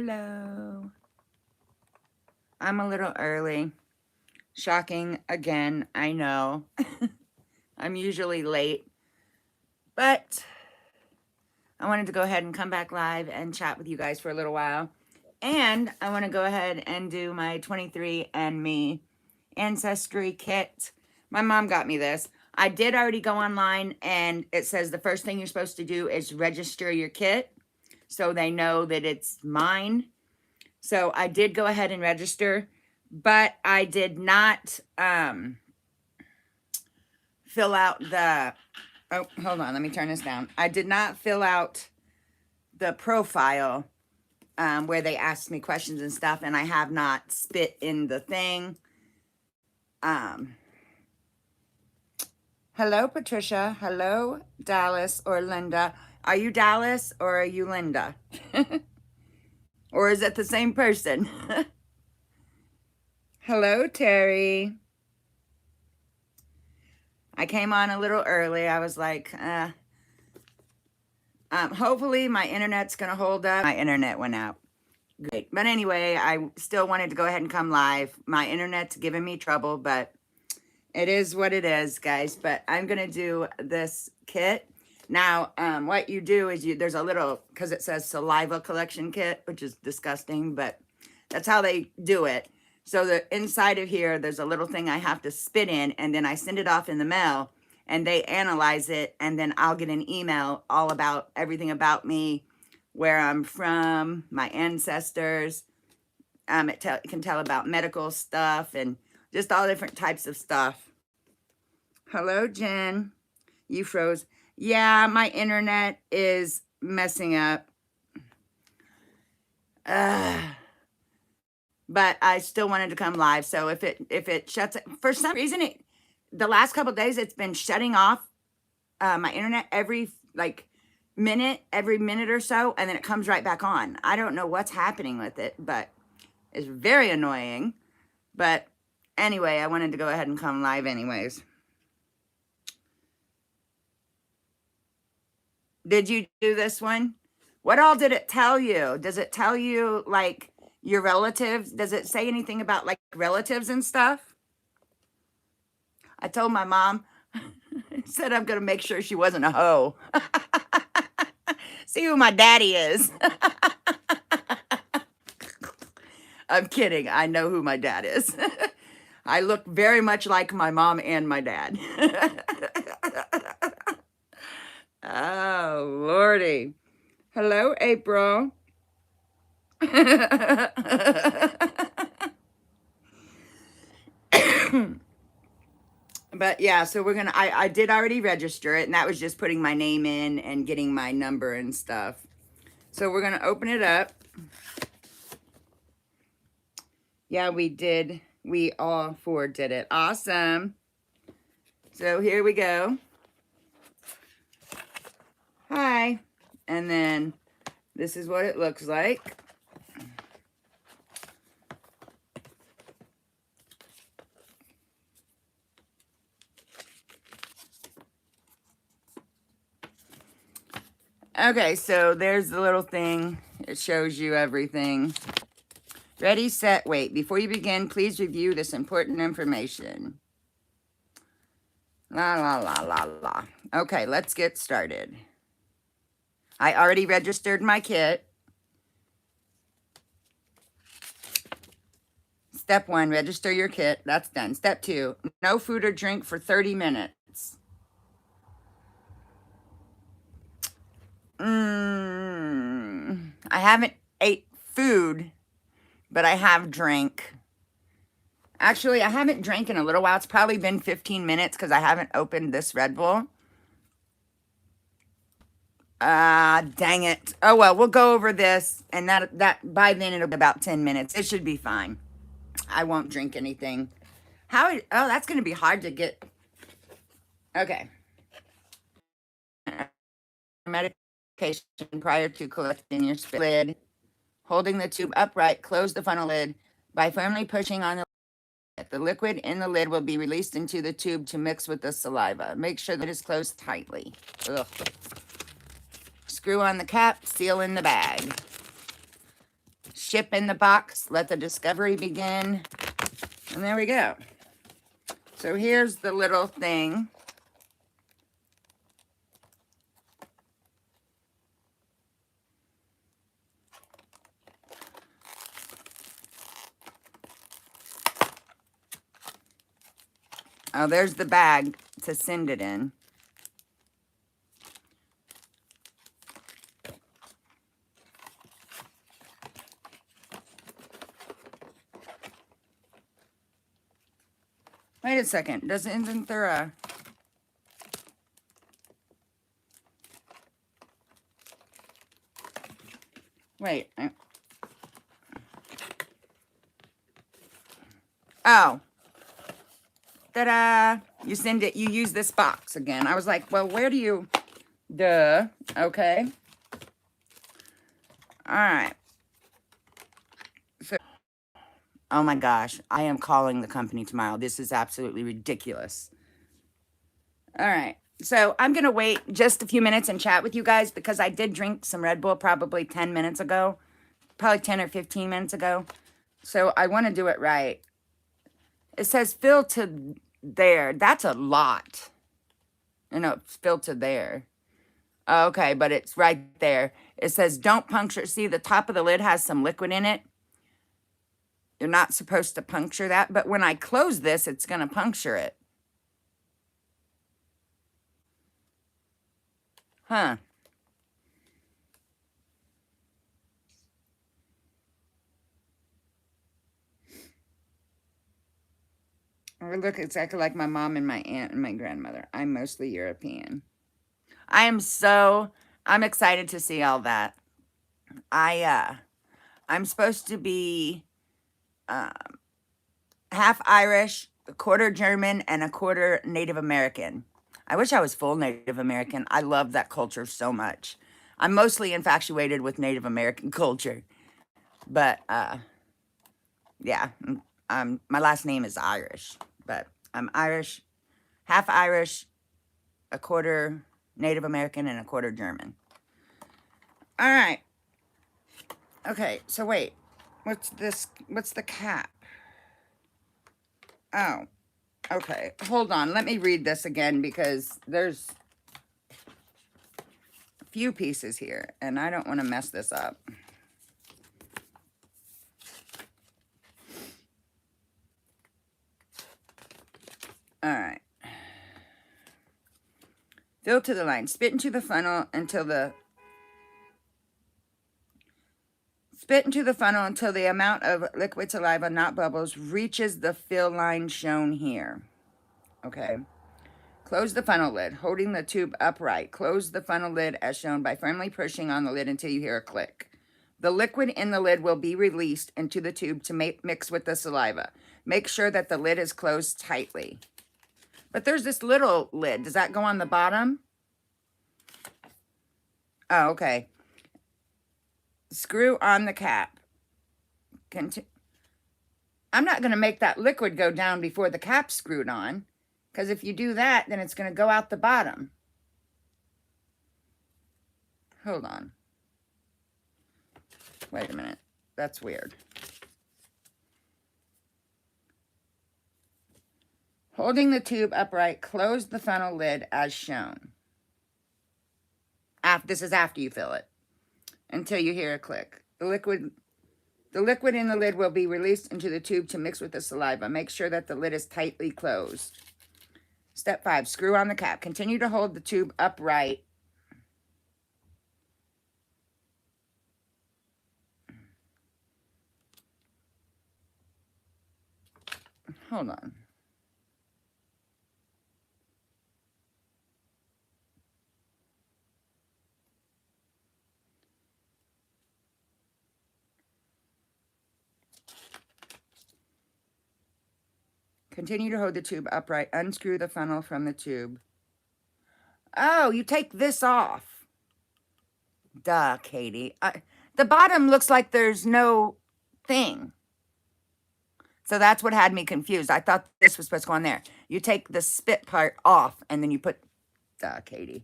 Hello. I'm a little early. Shocking again, I know. I'm usually late, but I wanted to go ahead and come back live and chat with you guys for a little while. And I want to go ahead and do my 23andMe Ancestry Kit. My mom got me this. I did already go online, and it says the first thing you're supposed to do is register your kit so they know that it's mine. So I did go ahead and register, but I did not fill out the, oh, hold on, let me turn this down. I did not fill out the profile where they asked me questions and stuff, and I have not spit in the thing. Hello, Patricia. Hello, Dallas or Linda. Are you Dallas or are you Linda? Or is it the same person? Hello, Terry. I came on a little early. I was like, hopefully my internet's going to hold up. My internet went out. Great. But anyway, I still wanted to go ahead and come live. My internet's giving me trouble, but it is what it is, guys. But I'm going to do this kit. Now, what you do is there's a little, because it says Saliva Collection Kit, which is disgusting, but that's how they do it. So the inside of here, there's a little thing I have to spit in, and then I send it off in the mail, and they analyze it, and then I'll get an email all about everything about me, where I'm from, my ancestors. It can tell about medical stuff and just all different types of stuff. Hello, Jen. You froze. Yeah, my internet is messing up. But I still wanted to come live. So if it shuts, for some reason, the last couple of days, it's been shutting off my internet every minute or so, and then it comes right back on. I don't know what's happening with it, but it's very annoying. But anyway, I wanted to go ahead and come live anyways. Did you do this one? What all did it tell you? Does it tell you like your relatives? Does it say anything about like relatives and stuff? I told my mom, said I'm going to make sure she wasn't a hoe. See who my daddy is. I'm kidding. I know who my dad is. I look very much like my mom and my dad. Oh, Lordy. Hello, April. But yeah, so we're gonna, I did already register it, and that was just putting my name in and getting my number and stuff. So we're gonna open it up. Yeah, we did. We all four did it. Awesome. So here we go. Hi. And then this is what it looks like. Okay, so there's the little thing. It shows you everything. Ready, set, wait. Before you begin, please review this important information. La, la, la, la, la. Okay, let's get started. I already registered my kit. Step 1, register your kit. That's done. Step 2, no food or drink for 30 minutes. I haven't ate food, but I have drank. Actually, I haven't drank in a little while. It's probably been 15 minutes because I haven't opened this Red Bull. Dang it. Oh, well, we'll go over this, and that by then it'll be about 10 minutes. It should be fine. I won't drink anything. Oh, that's going to be hard to get. Okay. Medication prior to collecting your spit lid. Holding the tube upright, close the funnel lid by firmly pushing on the lid. The liquid in the lid will be released into the tube to mix with the saliva. Make sure that it is closed tightly. Ugh. Screw on the cap, seal in the bag. ship in the box. Let the discovery begin. And there we go. So here's the little thing. Oh, there's the bag to send it in. Wait a second. Isn't there a... Wait. Oh. Ta-da! You send it, you use this box again. I was like, well, where do you... Duh. Okay. All right. So, oh my gosh. I am calling the company tomorrow. This is absolutely ridiculous. All right. So I'm going to wait just a few minutes and chat with you guys because I did drink some Red Bull probably 10 minutes ago. Probably 10 or 15 minutes ago. So I want to do it right. It says fill to there. That's a lot. No, it's fill to there. Okay, but it's right there. It says don't puncture. See, the top of the lid has some liquid in it. You're not supposed to puncture that. But when I close this, it's going to puncture it. Huh. I look exactly like my mom and my aunt and my grandmother. I'm mostly European. I'm excited to see all that. I'm supposed to be half Irish, a quarter German, and a quarter Native American. I wish I was full Native American. I love that culture so much. I'm mostly infatuated with Native American culture. But, yeah, my last name is Irish. But I'm Irish, half Irish, a quarter Native American, and a quarter German. All right. Okay, so wait. What's this? What's the cap? Oh, okay. Hold on. Let me read this again because there's a few pieces here, and I don't want to mess this up. All right. Fill to the line. Spit into the funnel until the amount of liquid saliva, not bubbles, reaches the fill line shown here. Okay. Close the funnel lid, holding the tube upright. Close the funnel lid as shown by firmly pushing on the lid until you hear a click. The liquid in the lid will be released into the tube to mix with the saliva. Make sure that the lid is closed tightly. But there's this little lid. Does that go on the bottom? Oh, okay. Screw on the cap. I'm not going to make that liquid go down before the cap's screwed on. Because if you do that, then it's going to go out the bottom. Hold on. Wait a minute. That's weird. Holding the tube upright, close the funnel lid as shown. This is after you fill it. Until you hear a click. The liquid in the lid will be released into the tube to mix with the saliva. Make sure that the lid is tightly closed. Step 5, screw on the cap. Continue to hold the tube upright. Hold on. Continue to hold the tube upright. Unscrew the funnel from the tube. Oh, you take this off. Duh, Katie. The bottom looks like there's no thing. So that's what had me confused. I thought this was supposed to go on there. You take the spit part off, and then you put... Duh, Katie.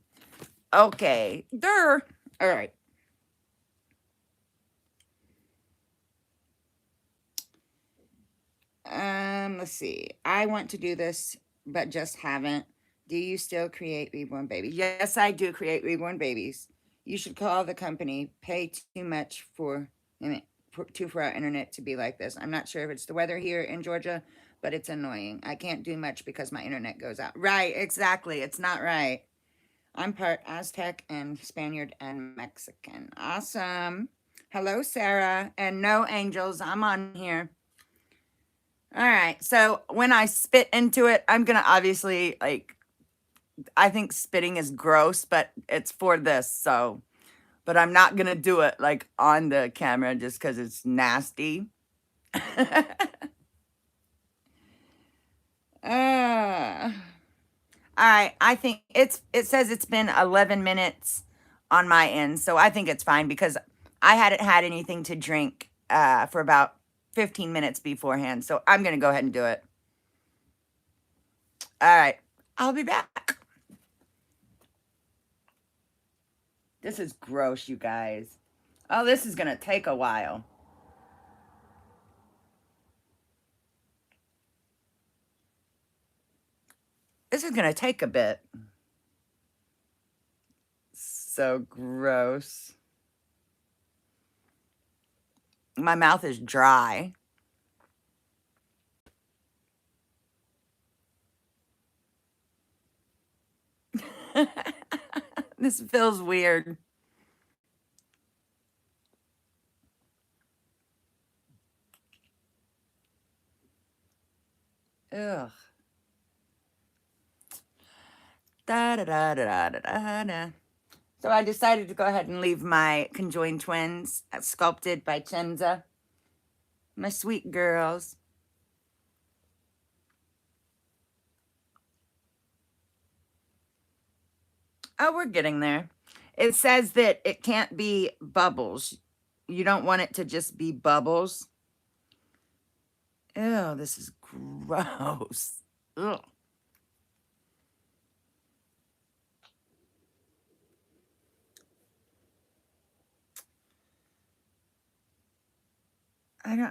Okay. Durr. All right. let's see. I want to do this, but just haven't. Do you still create reborn babies? Yes, I do create reborn babies. You should call the company. Pay too much for our internet to be like this. I'm not sure if it's the weather here in Georgia, but it's annoying. I can't do much because my internet goes out. Right, exactly. It's not right. I'm part Aztec and Spaniard and Mexican. Awesome. Hello, Sarah. And no angels. I'm on here. All right. So when I spit into it, I'm going to obviously, like, I think spitting is gross, but it's for this. So, but I'm not going to do it like on the camera just because it's nasty. uh, all right. I think it says it's been 11 minutes on my end. So I think it's fine because I hadn't had anything to drink for about 15 minutes beforehand. So I'm going to go ahead and do it. All right. I'll be back. This is gross, you guys. Oh, this is going to take a while. This is going to take a bit. So gross. My mouth is dry. This feels weird. Ugh. Da da da da da da da. So I decided to go ahead and leave my conjoined twins sculpted by Chenza. My sweet girls. Oh, we're getting there. It says that it can't be bubbles. You don't want it to just be bubbles. Ew, this is gross. Ugh.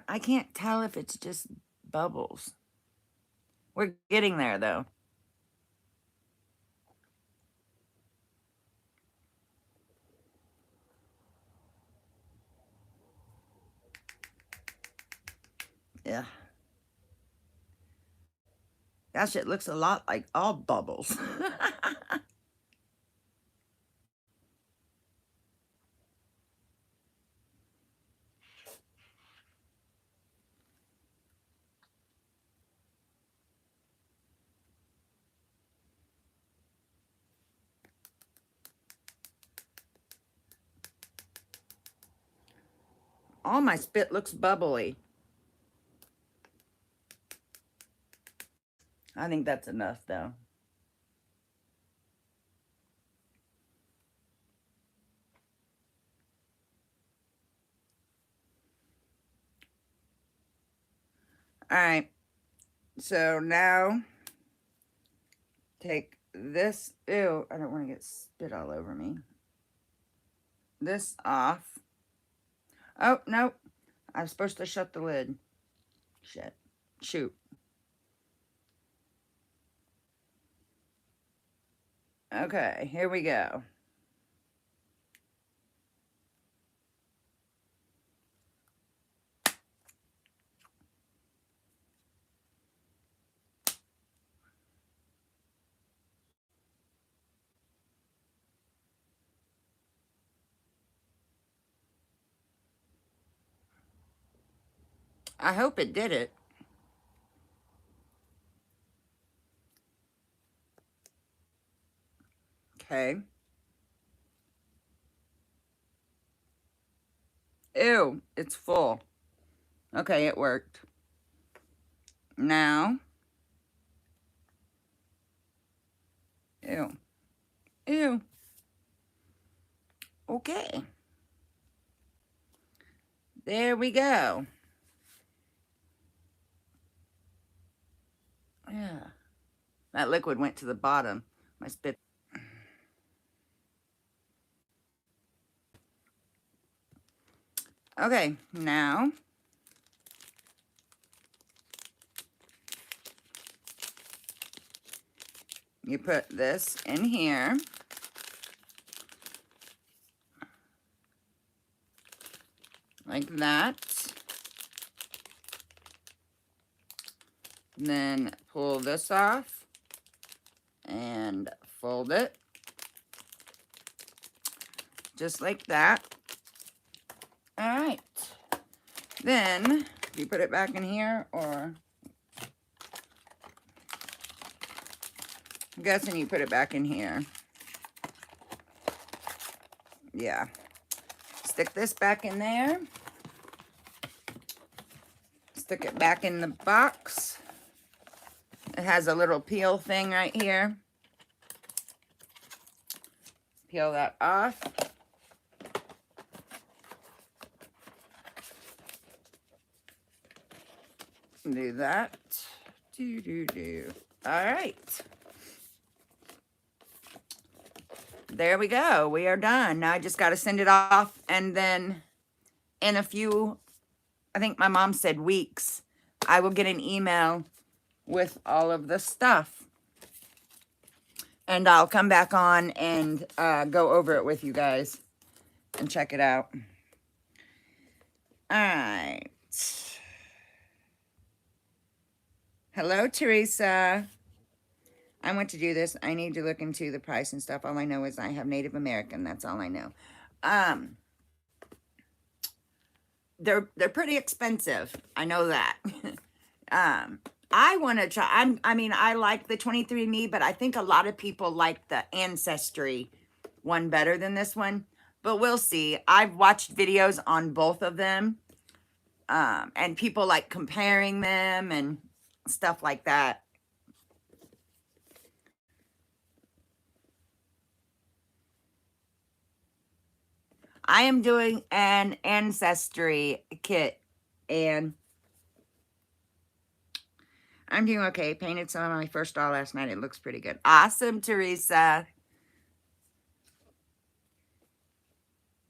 I can't tell if it's just bubbles. We're getting there though. Yeah. That shit looks a lot like all bubbles. All my spit looks bubbly. I think that's enough though. All right. So now take this. Ew, I don't want to get spit all over me. This off. Oh, no. I'm supposed to shut the lid. Shit. Shoot. Okay, here we go. I hope it did it. Okay. Ew, it's full. Okay, it worked. Now. Ew. Ew. Okay. There we go. Yeah. That liquid went to the bottom. My spit. Okay, now You put this in here. Like that. Then pull this off and fold it. Just like that. All right. Then you put it back in here, or I'm guessing you put it back in here. Yeah. Stick this back in there. Stick it back in the box. It has a little peel thing right here. Peel that off. Do that. All right. There we go. We are done. Now I just got to send it off, and then in a few, I think my mom said weeks, I will get an email with all of the stuff. And I'll come back on and go over it with you guys and check it out. All right. Hello, Teresa. I want to do this. I need to look into the price and stuff. All I know is I have Native American. That's all I know. They're pretty expensive. I know that. I want to try. I mean, I like the 23andMe, but I think a lot of people like the Ancestry one better than this one. But we'll see. I've watched videos on both of them, and people like comparing them and stuff like that. I am doing an Ancestry kit, and I'm doing okay. Painted some of my first doll last night. It looks pretty good. Awesome, Teresa.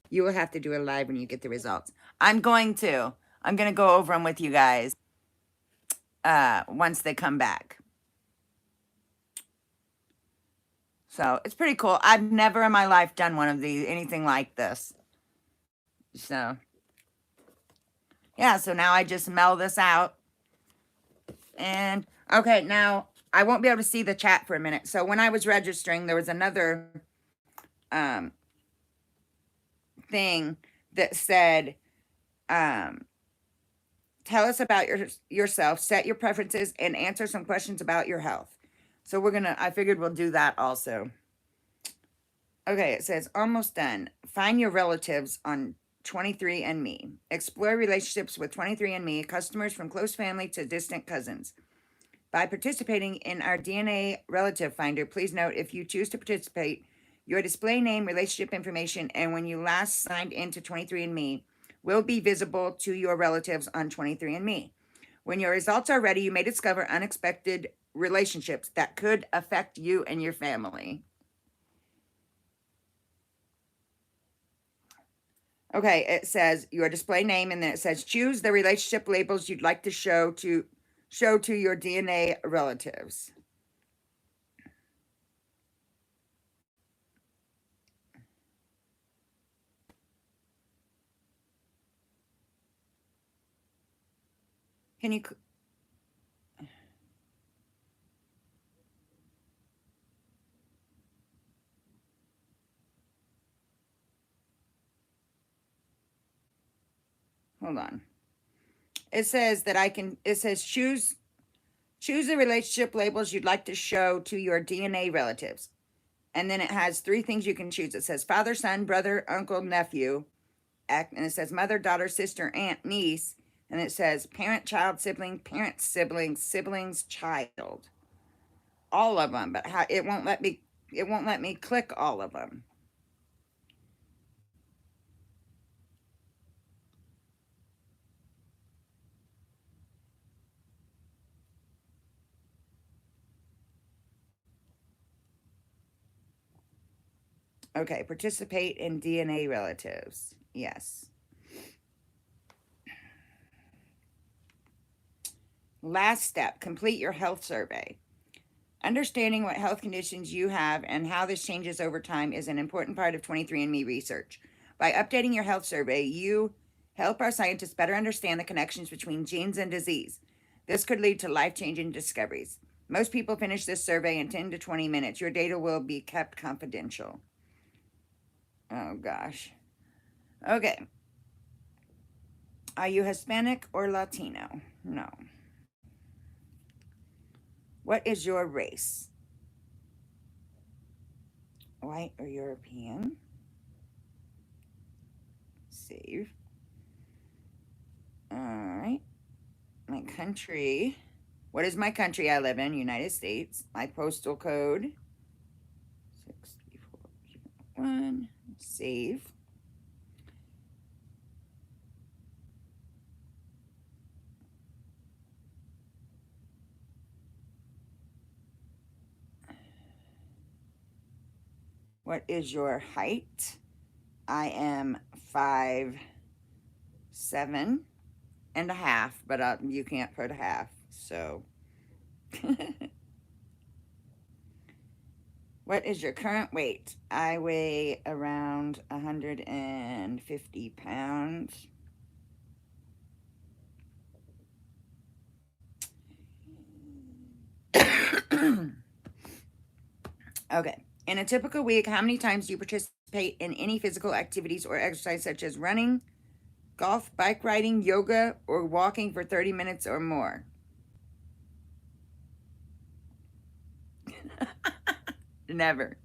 You will have to do it live when you get the results. I'm going to go over them with you guys once they come back. So it's pretty cool. I've never in my life done one of these, anything like this. So yeah, so now I just mail this out. And okay, now I won't be able to see the chat for a minute. So when I was registering, there was another thing that said, tell us about yourself, set your preferences, and answer some questions about your health. So I figured we'll do that also. Okay, it says, almost done. Find your relatives on 23andMe. Explore relationships with 23andMe, customers from close family to distant cousins. By participating in our DNA relative finder, please note if you choose to participate, your display name, relationship information, and when you last signed into 23andMe will be visible to your relatives on 23andMe. When your results are ready, you may discover unexpected relationships that could affect you and your family. Okay, it says your display name, and then it says choose the relationship labels you'd like to show to your DNA relatives. Can you hold on? It says that it says choose the relationship labels you'd like to show to your DNA relatives. And then it has 3 things you can choose. It says father, son, brother, uncle, nephew. And it says mother, daughter, sister, aunt, niece. And it says parent, child, sibling, parent, siblings, siblings, child. All of them, but it won't let me click all of them. Okay, participate in DNA relatives. Yes. Last step, complete your health survey. Understanding what health conditions you have and how this changes over time is an important part of 23andMe research. By updating your health survey, you help our scientists better understand the connections between genes and disease. This could lead to life-changing discoveries. Most people finish this survey in 10 to 20 minutes. Your data will be kept confidential. Oh, gosh. Okay. Are you Hispanic or Latino? No. What is your race? White or European? Save. All right. My country. What is my country I live in? United States. My postal code. 63401. Save. What is your height? I am 5'7" and a half, but you can't put a half, so. What is your current weight? I weigh around 150 pounds. Okay. In a typical week, how many times do you participate in any physical activities or exercise such as running, golf, bike riding, yoga, or walking for 30 minutes or more? Never.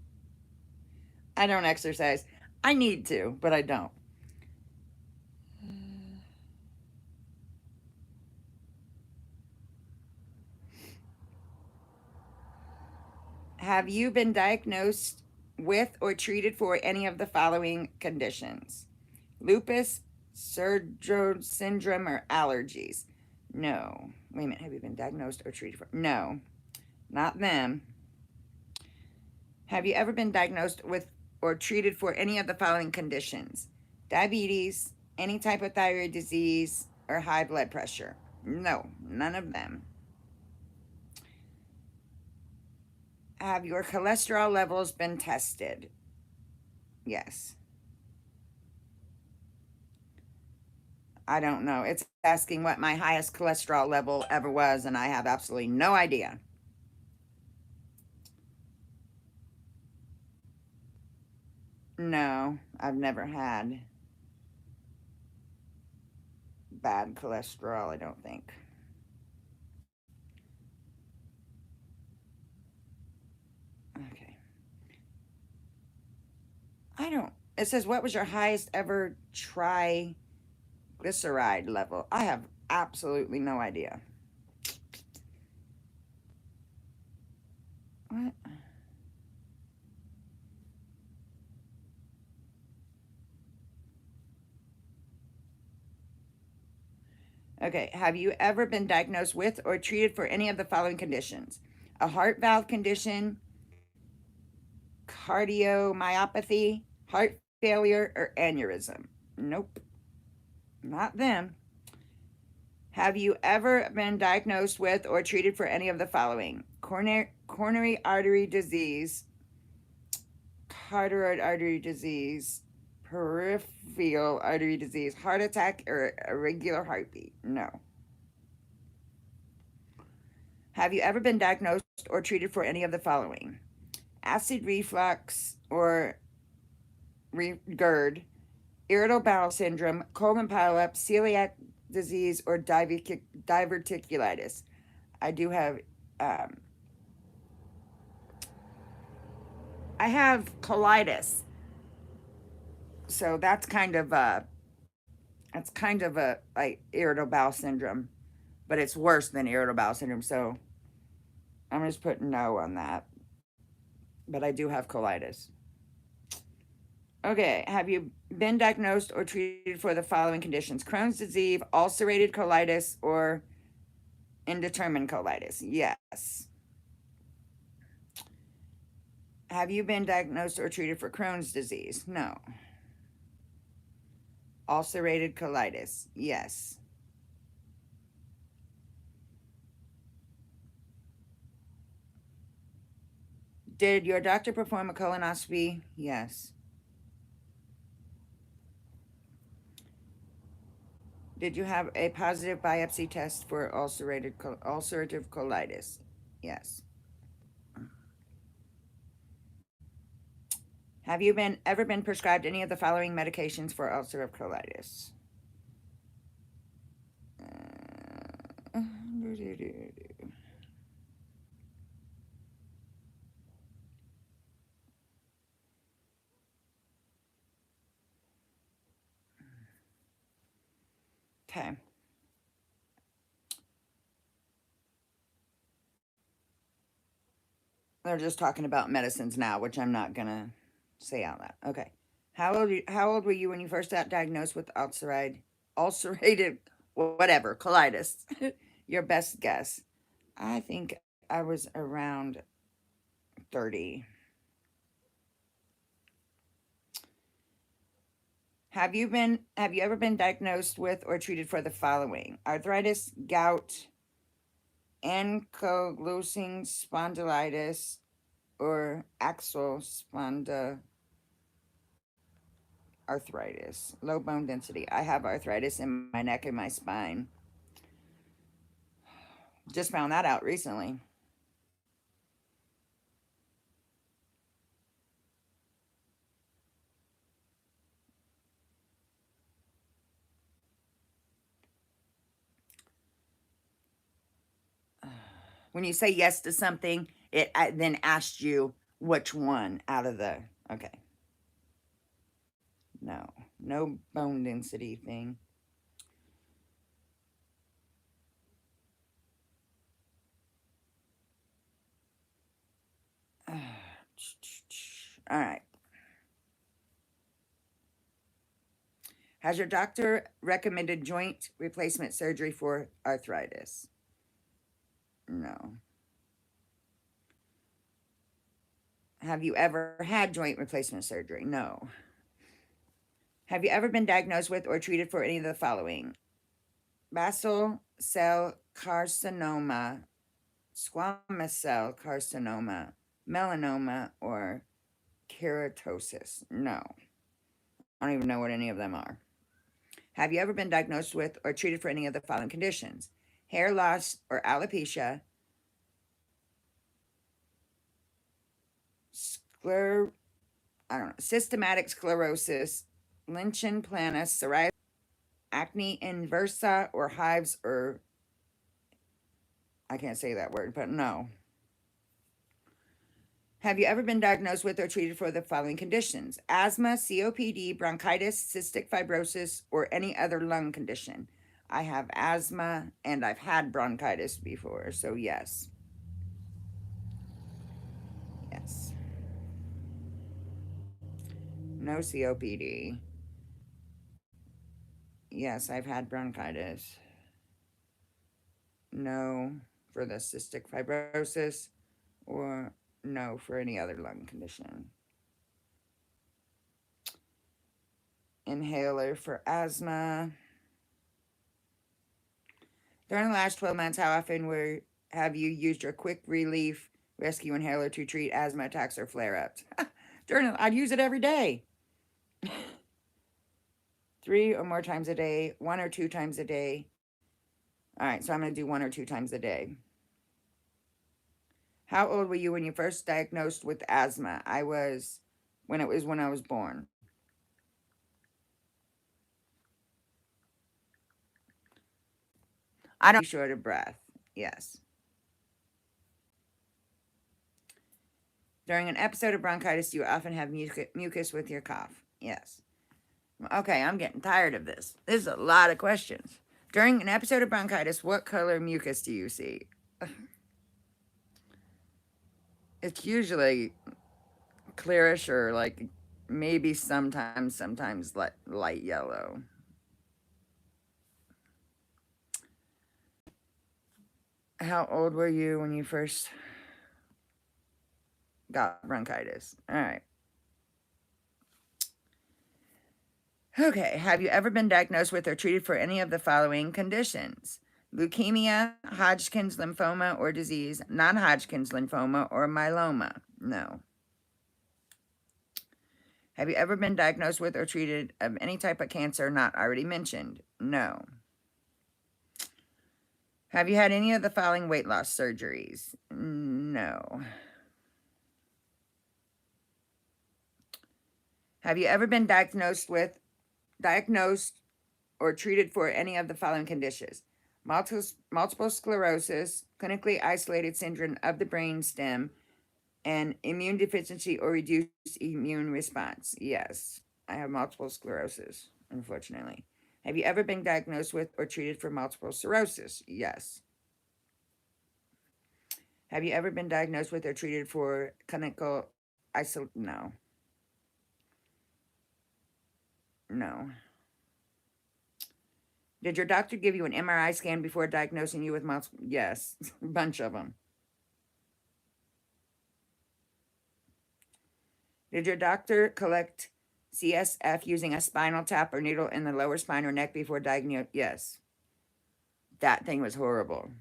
I don't exercise. I need to, but I don't. Have you been diagnosed with or treated for any of the following conditions? Lupus, Sjogren's syndrome, or allergies? No. Wait a minute. Have you been diagnosed or treated for? No. Not them. Have you ever been diagnosed with or treated for any of the following conditions? Diabetes, any type of thyroid disease, or high blood pressure? No, none of them. Have your cholesterol levels been tested? Yes. I don't know. It's asking what my highest cholesterol level ever was, and I have absolutely no idea. No, I've never had bad cholesterol, I don't think. Okay. It says, what was your highest ever triglyceride level? I have absolutely no idea. What? Okay, have you ever been diagnosed with or treated for any of the following conditions? A heart valve condition, cardiomyopathy, heart failure, or aneurysm? Nope, not them. Have you ever been diagnosed with or treated for any of the following? Coronary artery disease, carotid artery disease, peripheral artery disease, heart attack, or irregular heartbeat? No. Have you ever been diagnosed or treated for any of the following? Acid reflux or GERD, irritable bowel syndrome, colon polyp, celiac disease, or diverticulitis? I do have, I have colitis. So that's kind of a like irritable bowel syndrome, but it's worse than irritable bowel syndrome. So I'm just putting no on that. But I do have colitis. Okay, have you been diagnosed or treated for the following conditions? Crohn's disease, ulcerated colitis, or indeterminate colitis? Yes. Have you been diagnosed or treated for Crohn's disease? No. Ulcerated colitis? Yes. Did your doctor perform a colonoscopy? Yes. Did you have a positive biopsy test for ulcerative colitis? Yes. Have you ever been prescribed any of the following medications for ulcerative colitis? Uh, Okay. They're just talking about medicines now, which I'm not gonna say out loud. Okay. How old were you when you first got diagnosed with ulcerated whatever colitis? Your best guess. I think I was around 30. Have you ever been diagnosed with or treated for the following? Arthritis, gout, ankylosing spondylitis, or axial arthritis. Low bone density. I have arthritis in my neck and my spine. Just found that out recently. When you say yes to something, it then asks you which one out of the, okay. No bone density thing. All right. Has your doctor recommended joint replacement surgery for arthritis? No. Have you ever had joint replacement surgery? No. Have you ever been diagnosed with or treated for any of the following? Basal cell carcinoma, squamous cell carcinoma, melanoma, or keratosis? No. I don't even know what any of them are. Have you ever been diagnosed with or treated for any of the following conditions? Hair loss or alopecia, systematic sclerosis, lichen planus, psoriasis, acne inversa, or hives, or I can't say that word, but no. Have you ever been diagnosed with or treated for the following conditions? Asthma, COPD, bronchitis, cystic fibrosis, or any other lung condition? I have asthma and I've had bronchitis before, so yes. Yes. No COPD. Yes, I've had bronchitis. No for the cystic fibrosis, or no for any other lung condition. Inhaler for asthma. During the last 12 months, how often have you used your quick relief rescue inhaler to treat asthma attacks or flare-ups? I'd use it every day. 3 or more times a day, 1 or 2 times a day. All right, so I'm going to do 1 or 2 times a day. How old were you when you first diagnosed with asthma? When I was born. I don't short of breath. Yes. During an episode of bronchitis, you often have mucus with your cough. Yes. Okay, I'm getting tired of this. This is a lot of questions. During an episode of bronchitis, what color mucus do you see? It's usually clearish or like maybe sometimes light yellow. How old were you when you first got bronchitis? All right. Okay, have you ever been diagnosed with or treated for any of the following conditions? Leukemia, Hodgkin's lymphoma or disease, non-Hodgkin's lymphoma, or myeloma? No. Have you ever been diagnosed with or treated of any type of cancer not already mentioned? No. Have you had any of the following weight loss surgeries? No. Have you ever been diagnosed or treated for any of the following conditions? Multiple sclerosis, clinically isolated syndrome of the brain stem, and immune deficiency or reduced immune response? Yes, I have multiple sclerosis, unfortunately. Have you ever been diagnosed with or treated for multiple sclerosis? Yes. Have you ever been diagnosed with or treated for clinical No. No. Did your doctor give you an MRI scan before diagnosing you with multiple? Yes, a bunch of them. Did your doctor collect CSF using a spinal tap or needle in the lower spine or neck before diagnosing? Yes. That thing was horrible.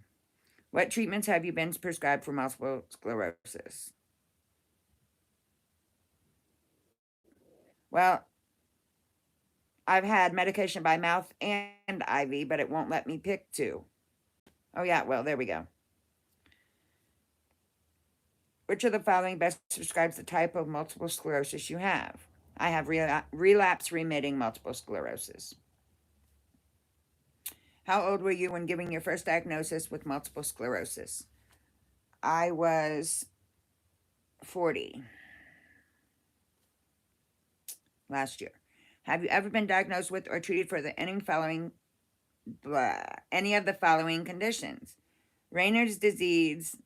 What treatments have you been prescribed for multiple sclerosis? Well, I've had medication by mouth and IV, but it won't let me pick two. Oh, yeah, well, there we go. Which of the following best describes the type of multiple sclerosis you have? I have relapse remitting multiple sclerosis. How old were you when giving your first diagnosis with multiple sclerosis? I was 40 last year. Have you ever been diagnosed with or treated for any of the following conditions? Raynaud's disease,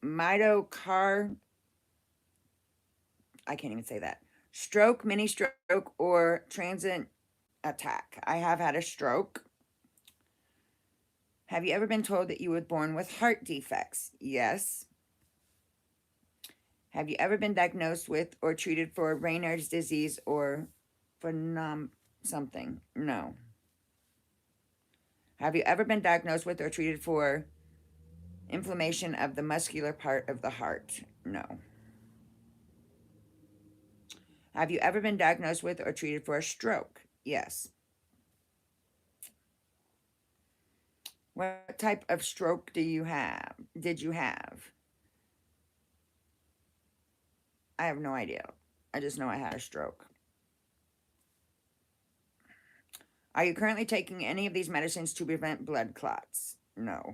I can't even say that. Stroke, mini stroke, or transient attack. I have had a stroke. Have you ever been told that you were born with heart defects? Yes. Have you ever been diagnosed with or treated for Raynaud's disease or for something? No. Have you ever been diagnosed with or treated for inflammation of the muscular part of the heart? No. Have you ever been diagnosed with or treated for a stroke? Yes. What type of stroke did you have? I have no idea. I just know I had a stroke. Are you currently taking any of these medicines to prevent blood clots? No.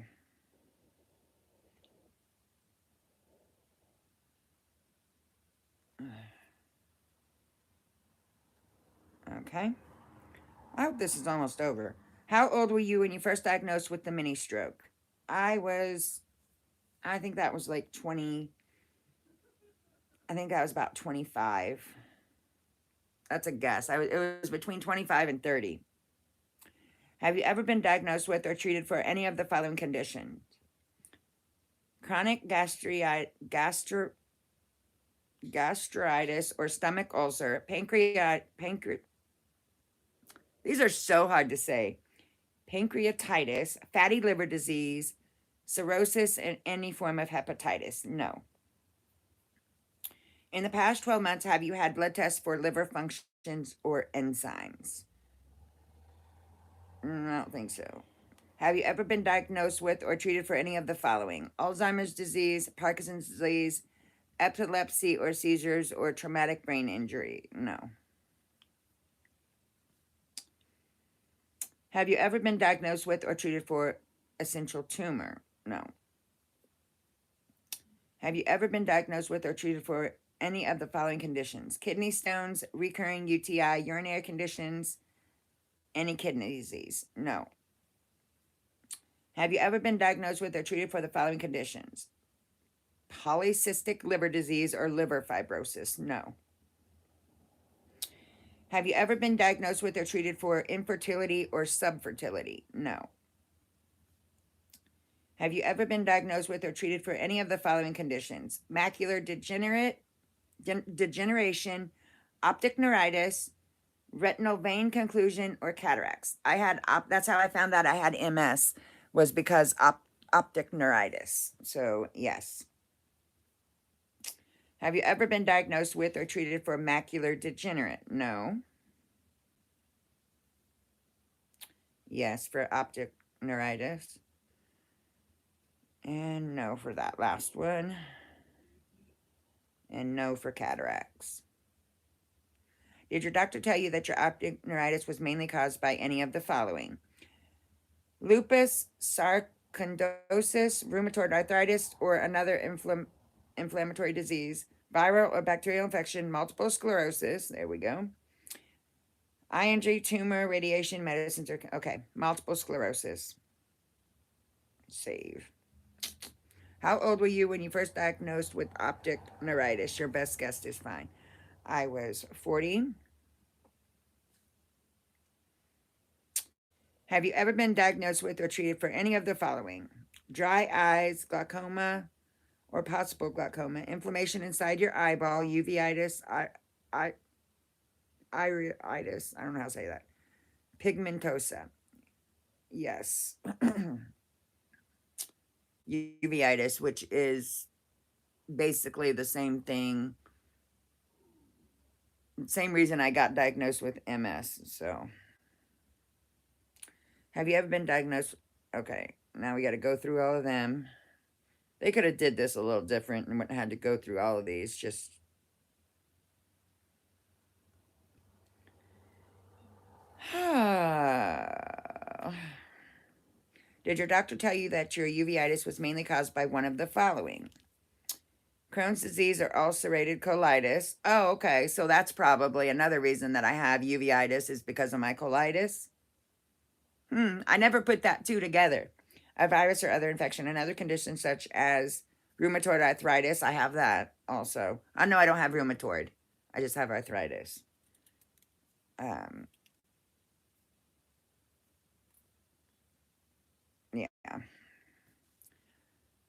Okay. I hope this is almost over. How old were you when you first diagnosed with the mini stroke? I think that was like 20. I think that was about 25. That's a guess. It was between 25 and 30. Have you ever been diagnosed with or treated for any of the following conditions? Chronic gastritis or stomach ulcer, these are so hard to say. Pancreatitis, fatty liver disease, cirrhosis, and any form of hepatitis? No. In the past 12 months, have you had blood tests for liver functions or enzymes? I don't think so. Have you ever been diagnosed with or treated for any of the following? Alzheimer's disease, Parkinson's disease, epilepsy or seizures, or traumatic brain injury? No. Have you ever been diagnosed with or treated for essential tumor? No. Have you ever been diagnosed with or treated for any of the following conditions? Kidney stones, recurring UTI, urinary conditions, any kidney disease? No. Have you ever been diagnosed with or treated for the following conditions? Polycystic liver disease or liver fibrosis? No. Have you ever been diagnosed with or treated for infertility or subfertility? No. Have you ever been diagnosed with or treated for any of the following conditions? Macular degeneration, optic neuritis, retinal vein occlusion, or cataracts? That's how I found out I had MS, was because optic neuritis. So, yes. Have you ever been diagnosed with or treated for macular degenerate? No. Yes, for optic neuritis. And no for that last one. And no for cataracts. Did your doctor tell you that your optic neuritis was mainly caused by any of the following? Lupus, sarcoidosis, rheumatoid arthritis, or another inflammatory disease, viral or bacterial infection, multiple sclerosis, there we go, ING, tumor, radiation, medicines, or, okay, multiple sclerosis. Save. How old were you when you first diagnosed with optic neuritis? Your best guess is fine. I was 40. Have you ever been diagnosed with or treated for any of the following? Dry eyes, glaucoma, or possible glaucoma, inflammation inside your eyeball, uveitis, iritis, I don't know how to say that, pigmentosa. Yes. Uveitis, which is basically the same thing, same reason I got diagnosed with MS. So, have you ever been diagnosed? Okay, now we got to go through all of them. They could have did this a little different and had to go through all of these. Just did your doctor tell you that your uveitis was mainly caused by one of the following? Crohn's disease or ulcerative colitis. Oh, okay. So that's probably another reason that I have uveitis is because of my colitis. I never put that two together. A virus or other infection. Another condition such as rheumatoid arthritis. I have that also. I know I don't have rheumatoid. I just have arthritis. Yeah.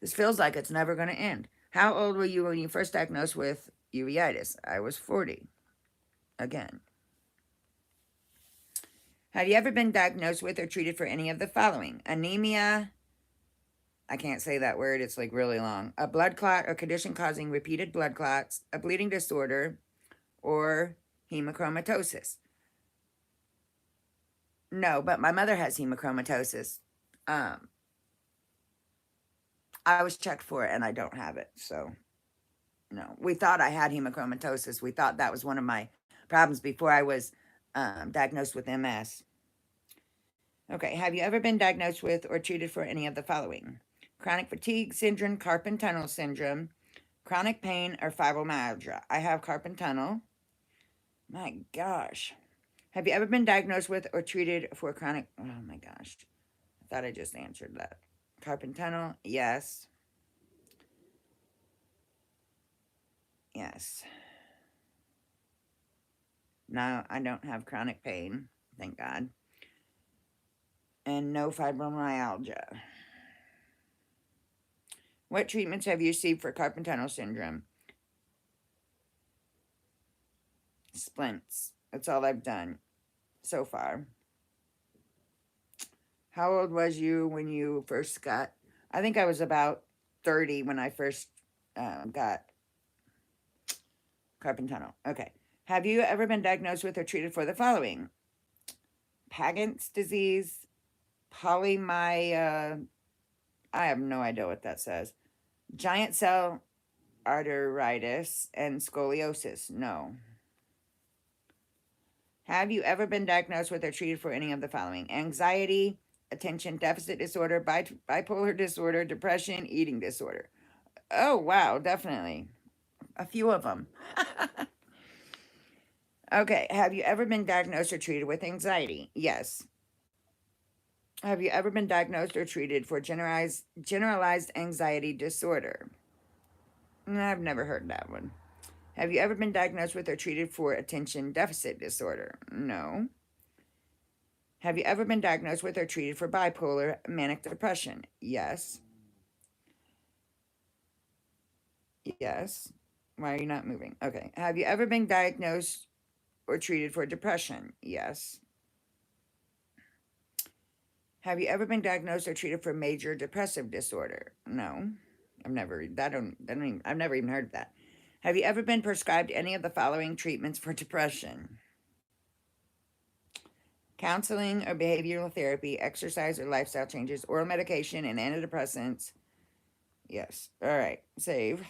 This feels like it's never going to end. How old were you when you first diagnosed with uveitis? I was 40. Again. Have you ever been diagnosed with or treated for any of the following? Anemia. I can't say that word. It's like really long. A blood clot or condition causing repeated blood clots, a bleeding disorder, or hemochromatosis. No, but my mother has hemochromatosis. I was checked for it and I don't have it. So, no. We thought I had hemochromatosis. We thought that was one of my problems before I was diagnosed with MS. Okay, have you ever been diagnosed with or treated for any of the following? Chronic fatigue syndrome, carpal tunnel syndrome, chronic pain, or fibromyalgia? I have carpal tunnel. My gosh. Have you ever been diagnosed with or treated for chronic... Oh my gosh. I thought I just answered that. Carpal tunnel, yes. Yes. No, I don't have chronic pain, thank God. And no fibromyalgia. What treatments have you received for carpal tunnel syndrome? Splints. That's all I've done so far. How old was you when you first got... I think I was about 30 when I first got carpal tunnel. Okay. Have you ever been diagnosed with or treated for the following? Paget's disease, I have no idea what that says. Giant cell arteritis and scoliosis. No. Have you ever been diagnosed with or treated for any of the following? Anxiety, attention deficit disorder, bipolar disorder, depression, eating disorder. Oh, wow, definitely. A few of them. Okay, have you ever been diagnosed or treated with anxiety? Yes. Have you ever been diagnosed or treated for generalized anxiety disorder? I've never heard that one. Have you ever been diagnosed with or treated for attention deficit disorder? No. Have you ever been diagnosed with or treated for bipolar manic depression? Yes. Yes. Why are you not moving? Okay. Have you ever been diagnosed or treated for depression? Yes. Have you ever been diagnosed or treated for major depressive disorder? No. I've never even heard of that. Have you ever been prescribed any of the following treatments for depression? Counseling or behavioral therapy, exercise or lifestyle changes, oral medication, and antidepressants. Yes. All right. Save.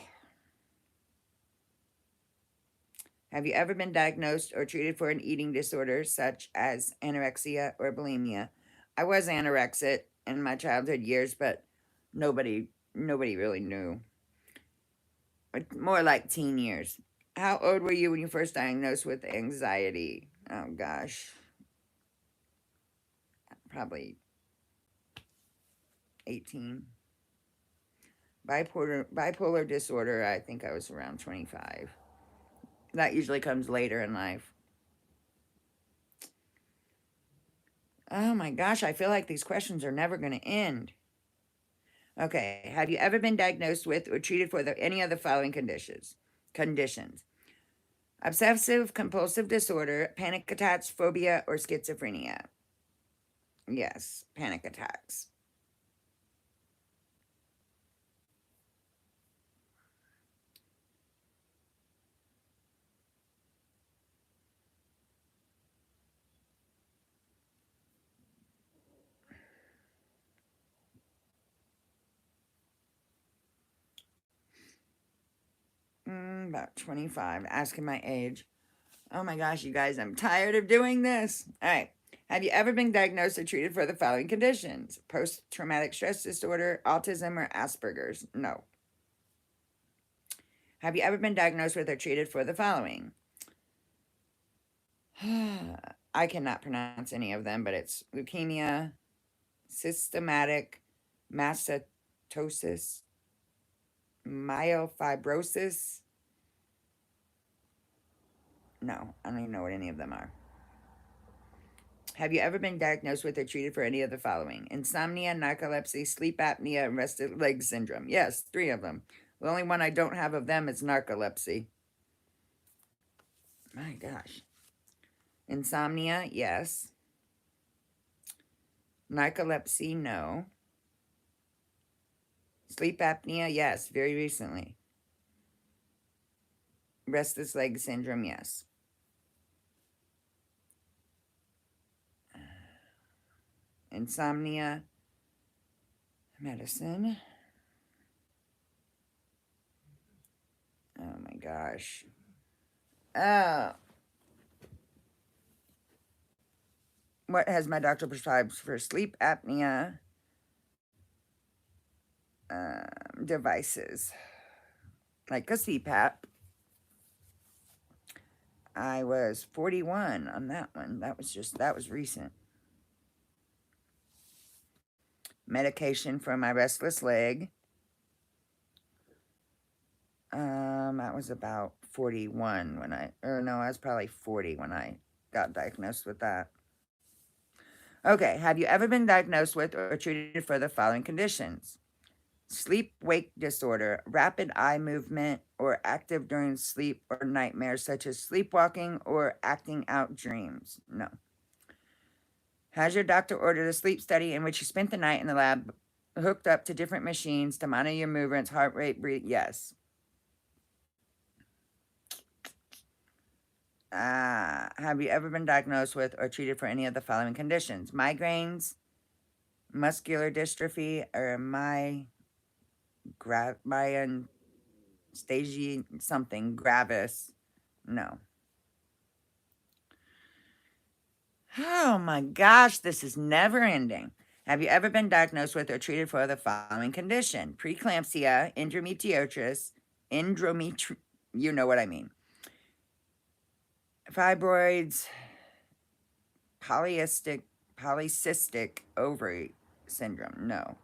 Have you ever been diagnosed or treated for an eating disorder such as anorexia or bulimia? I was anorexic in my childhood years, but nobody really knew. More like teen years. How old were you when you first diagnosed with anxiety? Oh gosh. Probably 18. Bipolar disorder, I think I was around 25. That usually comes later in life. Oh my gosh, I feel like these questions are never going to end. Okay, have you ever been diagnosed with or treated for any of the following conditions? Obsessive compulsive disorder, panic attacks, phobia, or schizophrenia? Yes, panic attacks. About 25, asking my age. Oh my gosh, you guys, I'm tired of doing this. All right. Have you ever been diagnosed or treated for the following conditions? Post-traumatic stress disorder, autism, or Asperger's? No. Have you ever been diagnosed with or treated for the following? I cannot pronounce any of them, but it's leukemia, systematic mastocytosis, myelofibrosis. No, I don't even know what any of them are. Have you ever been diagnosed with or treated for any of the following? Insomnia, narcolepsy, sleep apnea, and restless leg syndrome. Yes, 3 of them. The only one I don't have of them is narcolepsy. My gosh. Insomnia, yes. Narcolepsy, no. Sleep apnea, yes, very recently. Restless leg syndrome, yes. Insomnia, medicine. Oh my gosh. What has my doctor prescribed for sleep apnea devices? Like a CPAP. I was 41 on that one. That was recent. Medication for my restless leg. That was about 41 when I was probably 40 when I got diagnosed with that. Okay, have you ever been diagnosed with or treated for the following conditions? Sleep-wake disorder, rapid eye movement, or active during sleep or nightmares such as sleepwalking or acting out dreams? No. Has your doctor ordered a sleep study in which you spent the night in the lab hooked up to different machines to monitor your movements, heart rate, breathing? Yes. Have you ever been diagnosed with or treated for any of the following conditions? Migraines, muscular dystrophy, or myasthenia something gravis? No. Oh my gosh, this is never ending. Have you ever been diagnosed with or treated for the following condition? Preeclampsia, you know what I mean. Fibroids, polycystic ovary syndrome? No.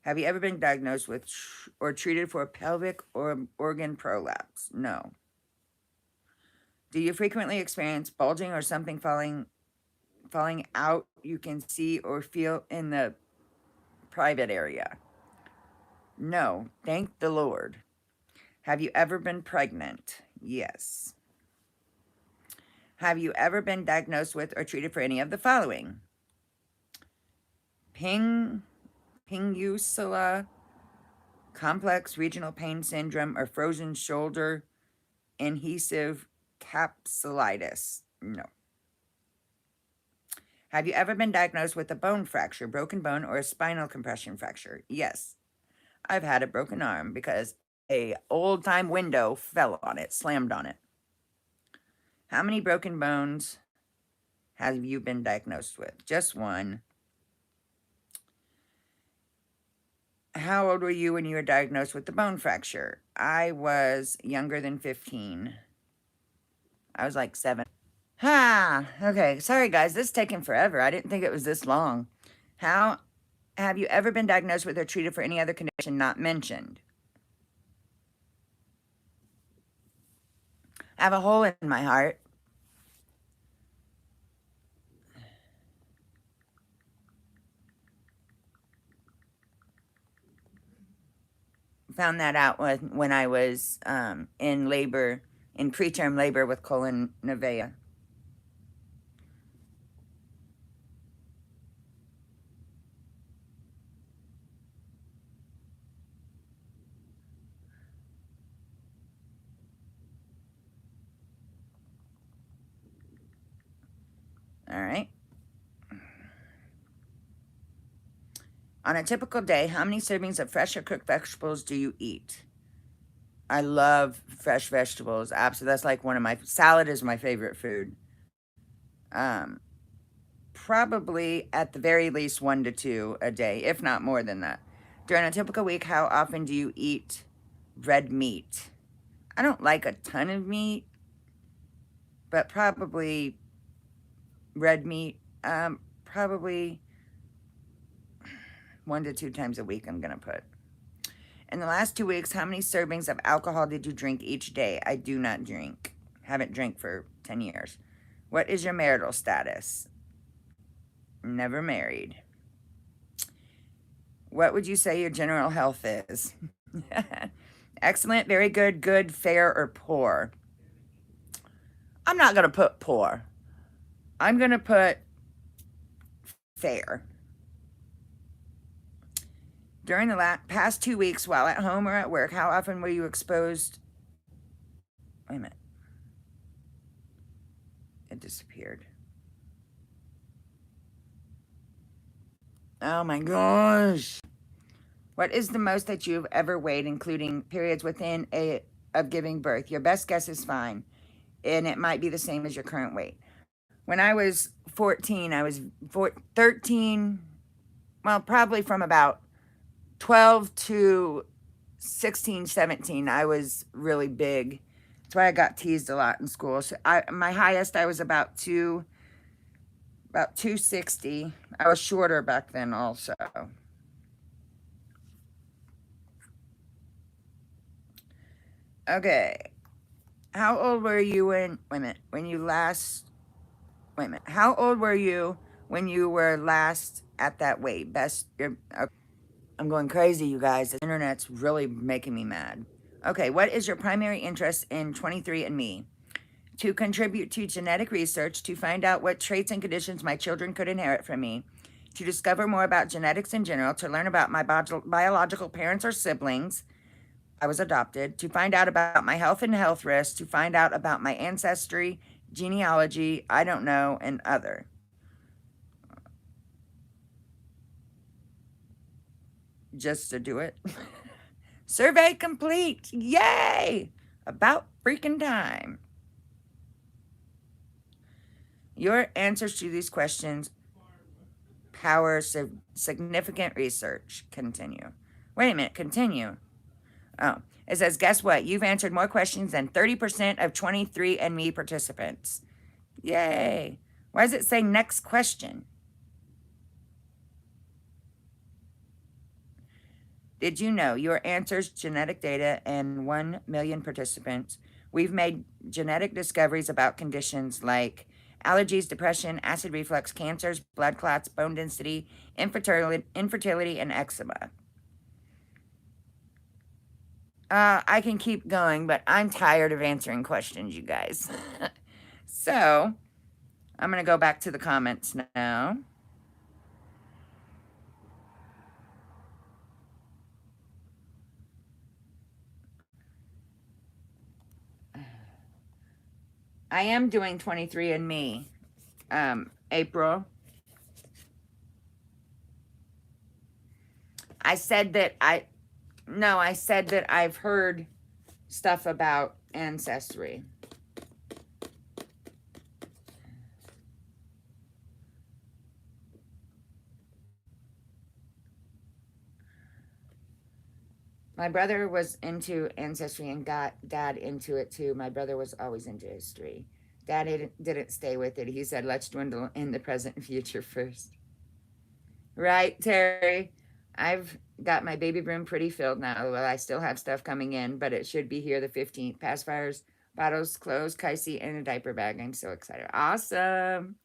Have you ever been diagnosed with or treated for pelvic or organ prolapse? No. Do you frequently experience bulging or something falling out you can see or feel in the private area? No, thank the Lord. Have you ever been pregnant? Yes. Have you ever been diagnosed with or treated for any of the following? Pinguicula complex regional pain syndrome, or frozen shoulder adhesive capsulitis? No. Have you ever been diagnosed with a bone fracture, broken bone, or a spinal compression fracture? Yes. I've had a broken arm because a old-time window fell on it, slammed on it. How many broken bones have you been diagnosed with? Just one. How old were you when you were diagnosed with the bone fracture? I was younger than 15. I was like 7. Okay. Sorry, guys. This is taking forever. I didn't think it was this long. How have you ever been diagnosed with or treated for any other condition not mentioned? I have a hole in my heart. Found that out when I was in labor, in preterm labor with colon nevea. All right. On a typical day, how many servings of fresh or cooked vegetables do you eat? I love fresh vegetables. Absolutely. That's like one of my, salad is my favorite food. Probably at the very least 1 to 2 a day, if not more than that. During a typical week, how often do you eat red meat? I don't like a ton of meat, but probably red meat, probably 1 to 2 times a week, I'm going to put. In the last 2 weeks, how many servings of alcohol did you drink each day? I do not drink. Haven't drank for 10 years. What is your marital status? Never married. What would you say your general health is? Excellent, very good, good, fair, or poor? I'm not going to put poor. I'm going to put fair. During the past 2 weeks, while at home or at work, how often were you exposed? Wait a minute. It disappeared. Oh my gosh. What is the most that you've ever weighed, including periods within of giving birth? Your best guess is fine, and it might be the same as your current weight. When I was 14, I was 13, well, probably from about 12 to 16, 17, I was really big. That's why I got teased a lot in school. So my highest, I was about 260. I was shorter back then also. Okay. How old were you how old were you when you were last at that weight? I'm going crazy, you guys. The internet's really making me mad. Okay, what is your primary interest in 23andMe? To contribute to genetic research, to find out what traits and conditions my children could inherit from me, to discover more about genetics in general, to learn about my biological parents or siblings. I was adopted. To find out about my health and health risks, to find out about my ancestry, genealogy, I don't know, and other. Just to do it. Survey complete. Yay! About freaking time. Your answers to these questions power significant research. Continue. Wait a minute. Continue. Oh, it says, guess what? You've answered more questions than 30% of 23andMe participants. Yay. Why does it say next question? Did you know your answers, genetic data, and 1 million participants? We've made genetic discoveries about conditions like allergies, depression, acid reflux, cancers, blood clots, bone density, infertility, and eczema. I can keep going, but I'm tired of answering questions, you guys. So, I'm going to go back to the comments now. I am doing 23andMe, April. I said that I said that I've heard stuff about ancestry. My brother was into ancestry and got dad into it too. My brother was always into history. Dad didn't stay with it. He said, let's dwindle in the present and future first. Right, Terry? I've got my baby room pretty filled now. Well, I still have stuff coming in, but it should be here the 15th. Pacifiers, bottles, clothes, Kicey, and a diaper bag. I'm so excited. Awesome.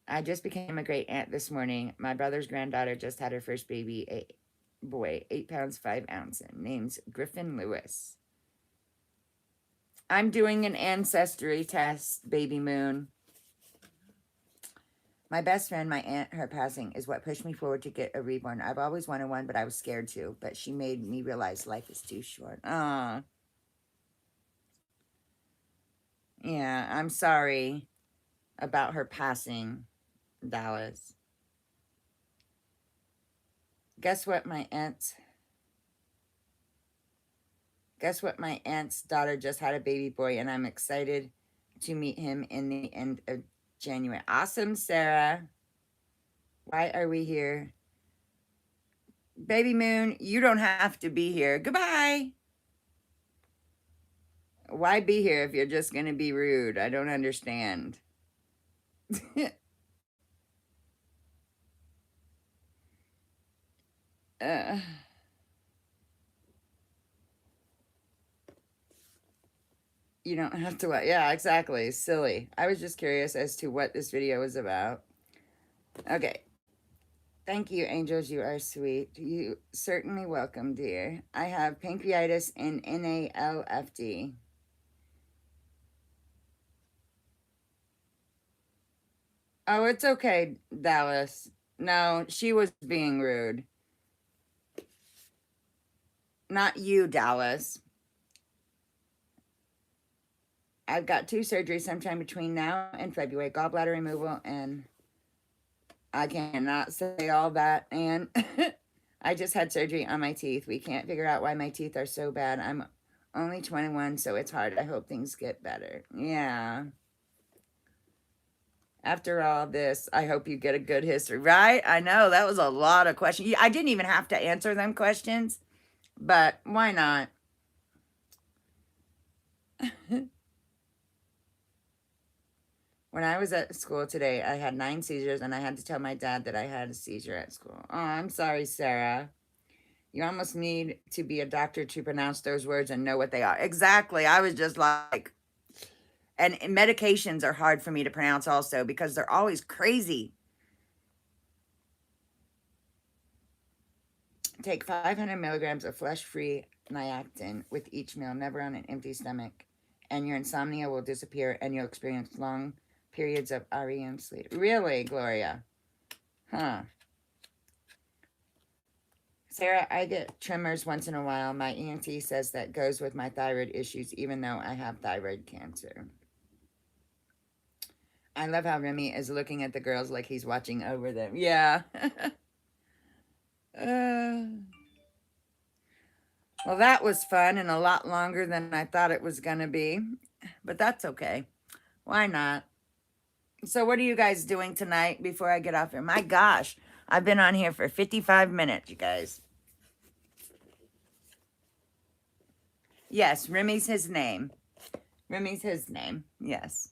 I just became a great aunt this morning. My brother's granddaughter just had her first baby, a boy, 8 pounds, 5 ounces, named Griffin Lewis. I'm doing an ancestry test, baby moon. My best friend, my aunt, her passing is what pushed me forward to get a reborn. I've always wanted one, but I was scared to. But she made me realize life is too short. Yeah, I'm sorry about her passing, Dallas. Guess what my aunt's daughter just had a baby boy, and I'm excited to meet him in the end of January. Awesome, Sarah. Why are we here? Baby Moon, you don't have to be here. Goodbye. Why be here if you're just going to be rude? I don't understand. You don't have to. Yeah, exactly. Silly. I was just curious as to what this video was about. Okay. Thank you, angels. You are sweet. You certainly welcome, dear. I have pancreatitis and NALFD. Oh, it's okay, Dallas. No, she was being rude. Not you, Dallas. I've got 2 surgeries sometime between now and February. Gallbladder removal, and I cannot say all that. And I just had surgery on my teeth. We can't figure out why my teeth are so bad. I'm only 21, so it's hard. I hope things get better. Yeah. After all this, I hope you get a good history. Right? I know, that was a lot of questions. I didn't even have to answer them questions, but why not? When I was at school today, I had 9 seizures, and I had to tell my dad that I had a seizure at school. Oh, I'm sorry, Sarah. You almost need to be a doctor to pronounce those words and know what they are. Exactly. I was just like, and medications are hard for me to pronounce also because they're always crazy. Take 500 milligrams of flesh-free Nyactin with each meal, never on an empty stomach, and your insomnia will disappear and you'll experience long periods of REM sleep. Really, Gloria? Huh. Sarah, I get tremors once in a while. My ENT says that goes with my thyroid issues, even though I have thyroid cancer. I love how Remy is looking at the girls like he's watching over them. Yeah. Well, that was fun and a lot longer than I thought it was going to be. But that's okay. Why not? So what are you guys doing tonight before I get off here? My gosh, I've been on here for 55 minutes, you guys. Yes, Remy's his name. Remy's his name, yes.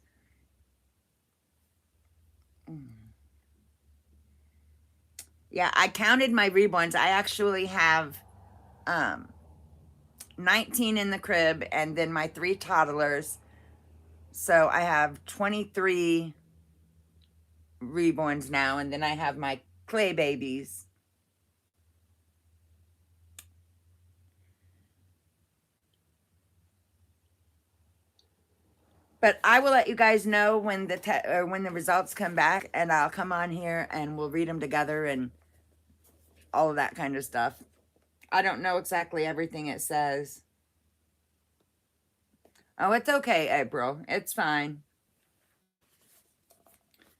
Yeah, I counted my reborns. I actually have 19 in the crib and then my 3 toddlers. So I have 23 reborns now, and then I have my clay babies. But I will let you guys know when the results come back, and I'll come on here and we'll read them together and all of that kind of stuff. I don't know exactly everything it says. Oh, it's okay, April. It's fine.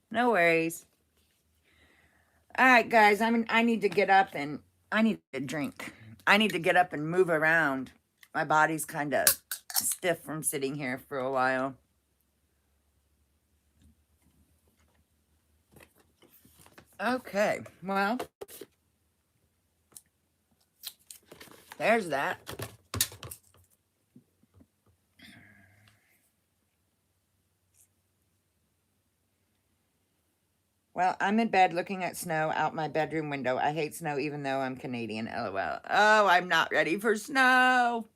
No worries. All right, guys. I need to get up and I need to drink. I need to get up and move around. My body's kind of stiff from sitting here for a while. Okay, well, there's that. Well, I'm in bed looking at snow out my bedroom window. I hate snow even though I'm Canadian, LOL. Oh, I'm not ready for snow.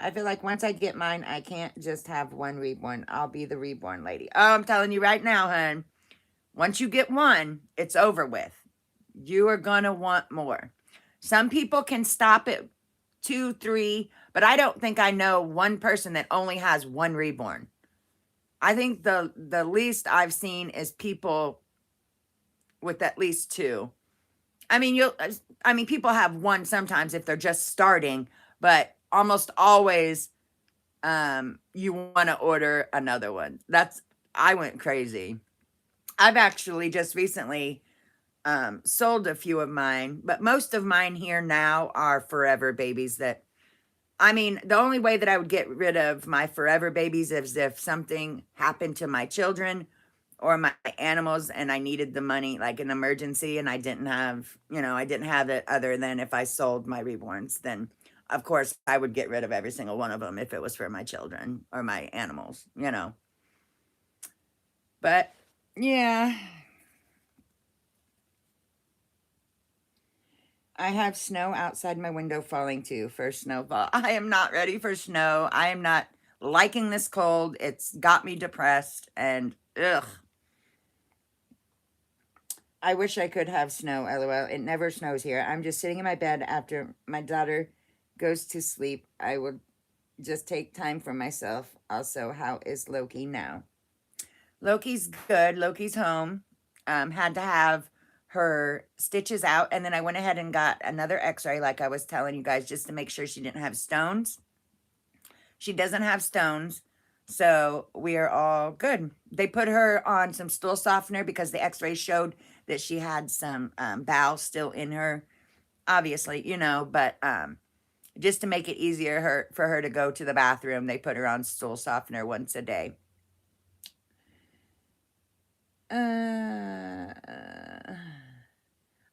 I feel like once I get mine, I can't just have one reborn. I'll be the reborn lady. Oh, I'm telling you right now, hun. Once you get one, it's over with. You are going to want more. Some people can stop at 2, 3, but I don't think I know one person that only has one reborn. I think the least I've seen is people with at least 2. I mean, people have one sometimes if they're just starting, but almost always you want to order another one. I went crazy. I've actually just recently sold a few of mine, but most of mine here now are forever babies that, I mean, the only way that I would get rid of my forever babies is if something happened to my children or my animals and I needed the money, like an emergency, and I didn't have, I didn't have it other than if I sold my reborns, then of course I would get rid of every single one of them if it was for my children or my animals. But yeah, I have snow outside my window falling too. First snowfall. I am not ready for snow. I am not liking this cold. It's got me depressed and ugh. I wish I could have snow, LOL. It never snows here. I'm just sitting in my bed after my daughter goes to sleep. I will just take time for myself. Also, how is Loki now? Loki's good. Loki's home. Had to have her stitches out, and then I went ahead and got another x-ray like I was telling you guys just to make sure she didn't have stones. She doesn't have stones, so we are all good. They put her on some stool softener because the x-ray showed that she had some bowel still in her, obviously, but just to make it easier for her to go to the bathroom, they put her on stool softener once a day.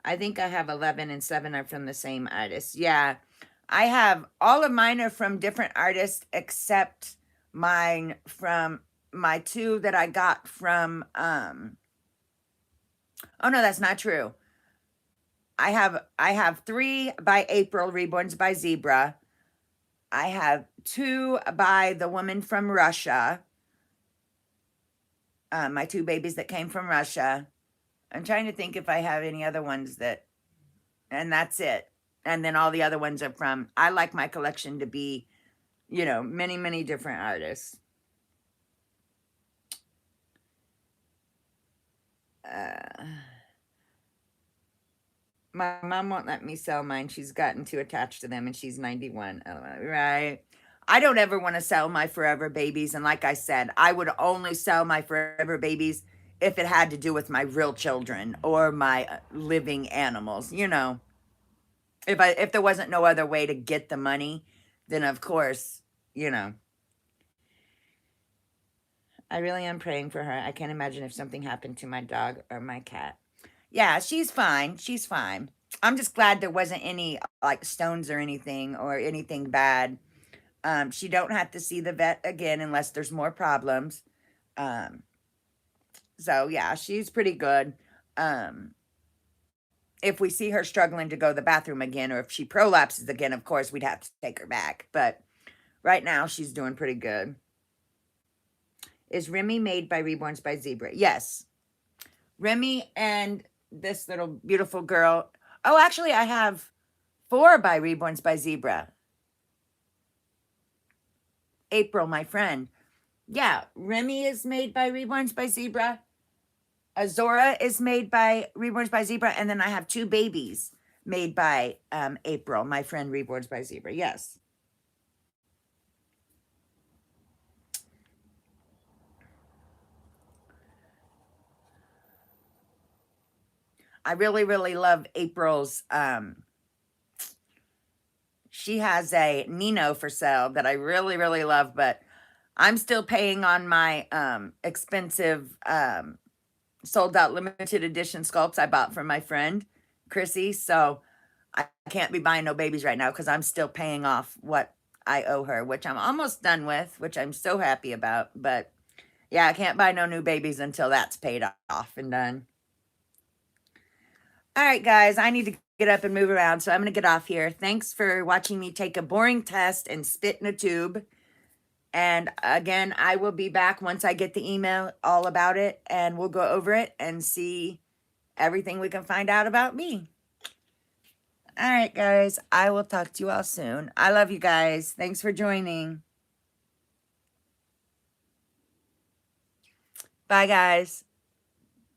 I think I have 11 and 7 are from the same artist. Yeah, I have, all of mine are from different artists except mine from my 2 that I got from, oh no, that's not true. I have 3 by April, Reborns by Zebra. I have 2 by the woman from Russia. My 2 babies that came from Russia. I'm trying to think if I have any other ones and that's it. And then all the other ones are from, I like my collection to be, many, many different artists. My mom won't let me sell mine. She's gotten too attached to them and she's 91. Right. I don't ever want to sell my forever babies. And like I said, I would only sell my forever babies if it had to do with my real children or my living animals, If there wasn't no other way to get the money, then of course, I really am praying for her. I can't imagine if something happened to my dog or my cat. Yeah, she's fine. She's fine. I'm just glad there wasn't any like stones or anything bad. She don't have to see the vet again unless there's more problems. So yeah, she's pretty good. If we see her struggling to go to the bathroom again, or if she prolapses again, of course, we'd have to take her back. But right now, she's doing pretty good. Is Remy made by Reborns by Zebra? Yes. Remy and this little beautiful girl. Oh, actually, I have 4 by Reborns by Zebra. April, my friend. Yeah, Remy is made by Reborns by Zebra. Azora is made by Reborns by Zebra. And then I have 2 babies made by April, my friend Reborns by Zebra. Yes. I really, really love April's. She has a Nino for sale that I really, really love, but I'm still paying on my expensive sold out limited edition sculpts I bought from my friend Chrissy. So I can't be buying no babies right now because I'm still paying off what I owe her, which I'm almost done with, which I'm so happy about. But yeah, I can't buy no new babies until that's paid off and done. All right, guys, I need to get up and move around, so I'm going to get off here. Thanks for watching me take a boring test and spit in a tube. And again, I will be back once I get the email all about it, and we'll go over it and see everything we can find out about me. All right, guys, I will talk to you all soon. I love you guys. Thanks for joining. Bye, guys.